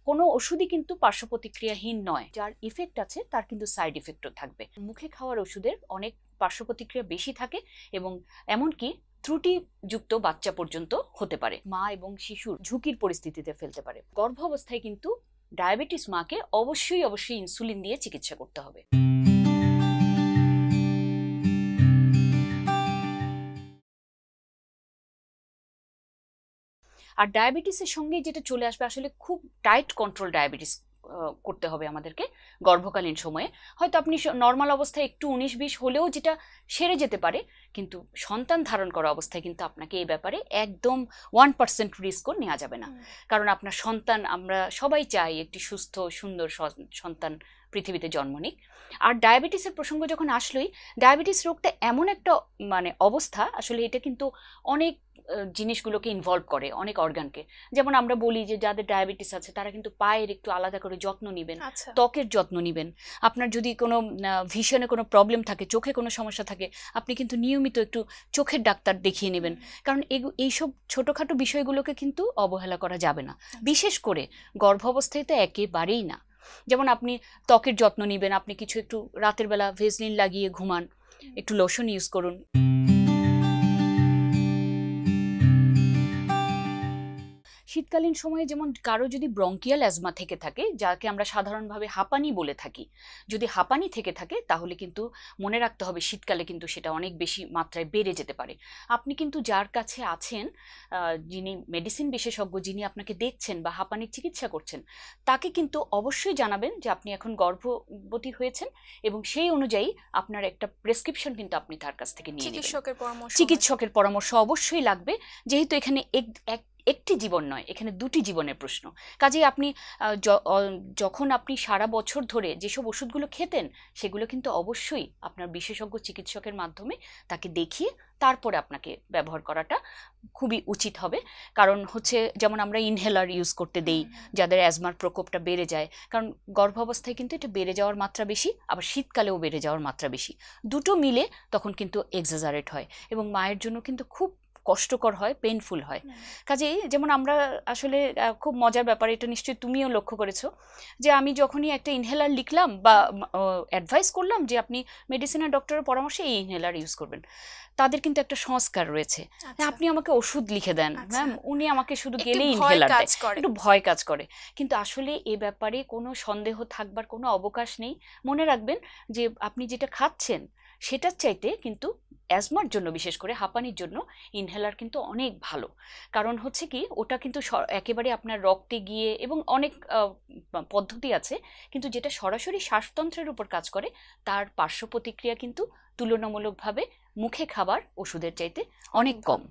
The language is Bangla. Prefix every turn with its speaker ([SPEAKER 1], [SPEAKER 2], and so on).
[SPEAKER 1] কোনো ওষুধই কিন্তু পার্শ্ব প্রতিক্রিয়াহীন নয়, যার ইফেক্ট আছে তার কিন্তু সাইড ইফেক্টও থাকবে। মুখে খাওয়ার ওষুধের অনেক পার্শ্ব প্রতিক্রিয়া বেশি থাকে এবং এমনকি ত্রুটিযুক্ত বাচ্চা পর্যন্ত হতে পারে, মা এবং শিশুর ঝুঁকির পরিস্থিতিতে ফেলতে পারে। গর্ভাবস্থায় কিন্তু ডায়াবেটিস মাকে অবশ্যই ইনসুলিন দিয়ে চিকিৎসা করতে হবে। আর ডায়াবেটিসের সঙ্গে যেটা চলে আসবে, আসলে খুব টাইট কন্ট্রোল ডায়াবেটিস করতে হবে আমাদেরকে গর্ভকালীন সময়ে। হয়তো আপনি নর্মাল অবস্থায় একটু 19-20 হলেও যেটা সেরে যেতে পারে, কিন্তু সন্তান ধারণ করা অবস্থায় কিন্তু আপনাকে এই ব্যাপারে একদম 1% রিস্কও নেওয়া যাবে না। কারণ আপনার সন্তান, আমরা সবাই চাই একটি সুস্থ সুন্দর সন্তান পৃথিবীতে জন্ম নিক। আর ডায়াবেটিসের প্রসঙ্গ যখন আসলোই, ডায়াবেটিস রোগটা এমন একটা অবস্থা, আসলে এটা কিন্তু অনেক জিনিসগুলোকে ইনভলভ করে, অনেক অর্গানকে। যেমন আমরা বলি যে যাদের ডায়াবেটিস আছে তারা কিন্তু পায়ের একটু আলাদা করে যত্ন নেবেন, ত্বকের যত্ন নেবেন। আপনার যদি কোনো ভিশনে কোনো প্রবলেম থাকে, চোখে কোনো সমস্যা থাকে, আপনি কিন্তু নিয়মিত একটু চোখের ডাক্তার দেখিয়ে নেবেন। কারণ এইসব ছোটোখাটো বিষয়গুলোকে কিন্তু অবহেলা করা যাবে না, বিশেষ করে গর্ভাবস্থায় তো একেবারেই না। যেমন আপনি ত্বকের যত্ন নেবেন, আপনি কিছু একটু রাতের বেলা ভেসলিন লাগিয়ে ঘুমান, একটু লোশন ইউজ করুন। শীতকালীন সময়ে যেমন কারো যদি ব্রঙ্কিয়াল অ্যাজমা থেকে থাকে, যাকে আমরা সাধারণভাবে হাঁপানি বলে থাকি, যদি হাঁপানি থেকে থাকে তাহলে কিন্তু মনে রাখতে হবে শীতকালে কিন্তু সেটা অনেক বেশি মাত্রায় বেড়ে যেতে পারে। আপনি কিন্তু যার কাছে আছেন, যিনি মেডিসিন বিশেষজ্ঞ, যিনি আপনাকে দেখছেন বা হাঁপানির চিকিৎসা করছেন, তাকে কিন্তু অবশ্যই জানাবেন যে আপনি এখন গর্ভবতী হয়েছেন এবং সেই অনুযায়ী আপনার একটা প্রেসক্রিপশন কিন্তু আপনি তার কাছ থেকে নিয়ে নেবেন। চিকিৎসকের পরামর্শ অবশ্যই লাগবে, যেহেতু এখানে একটি জীবন নয়, এখানে দুটি জীবনের প্রশ্ন। কাজেই আপনি যখন আপনি সারা বছর ধরে যেসব ওষুধগুলো খেতেন, সেগুলো কিন্তু অবশ্যই আপনার বিশেষজ্ঞ চিকিৎসকের মাধ্যমে তাকে দেখিয়ে তারপরে আপনাকে ব্যবহার করাটা খুবই উচিত হবে। কারণ হচ্ছে, যেমন আমরা ইনহেলার ইউজ করতে দেই যাদের অ্যাজমার প্রকোপটা বেড়ে যায়, কারণ গর্ভাবস্থায় কিন্তু এটা বেড়ে যাওয়ার মাত্রা বেশি, আবার শীতকালেও বেড়ে যাওয়ার মাত্রা বেশি, দুটো মিলে তখন কিন্তু এক্সাজারেট হয় এবং মায়ের জন্য কিন্তু খুব কষ্টকর হয়, পেইনফুল হয়। কাজেই যেমন আমরা আসলে খুব মজার ব্যাপার, এটা নিশ্চয়ই তুমিও লক্ষ্য করেছো, যে আমি যখনই একটা ইনহেলার লিখলাম বা অ্যাডভাইস করলাম যে আপনি মেডিসিনের ডক্টরের পরামর্শে এই ইনহেলার ইউজ করবেন, তাদের কিন্তু একটা সংস্কার রয়েছে, আপনি আমাকে ওষুধ লিখে দেন ম্যাম, উনি আমাকে শুধু গেলেই ইনহেলার দেয়, একটু ভয় কাজ করে। কিন্তু আসলে এ ব্যাপারে কোনো সন্দেহ থাকবার কোনো অবকাশ নেই। মনে রাখবেন যে আপনি যেটা খাচ্ছেন সেটার চাইতে কিন্তু অ্যাজমার জন্য, বিশেষ করে হাঁপানির জন্য, ইনহেলার কিন্তু অনেক ভালো। কারণ হচ্ছে কি, ওটা কিন্তু একেবারে আপনার রক্তে গিয়ে, এবং অনেক পদ্ধতি আছে, কিন্তু যেটা সরাসরি শ্বাসতন্ত্রের উপর কাজ করে তার পার্শ্ব প্রতিক্রিয়া কিন্তু তুলনামূলকভাবে মুখে খাবার ওষুধের চাইতে অনেক কম।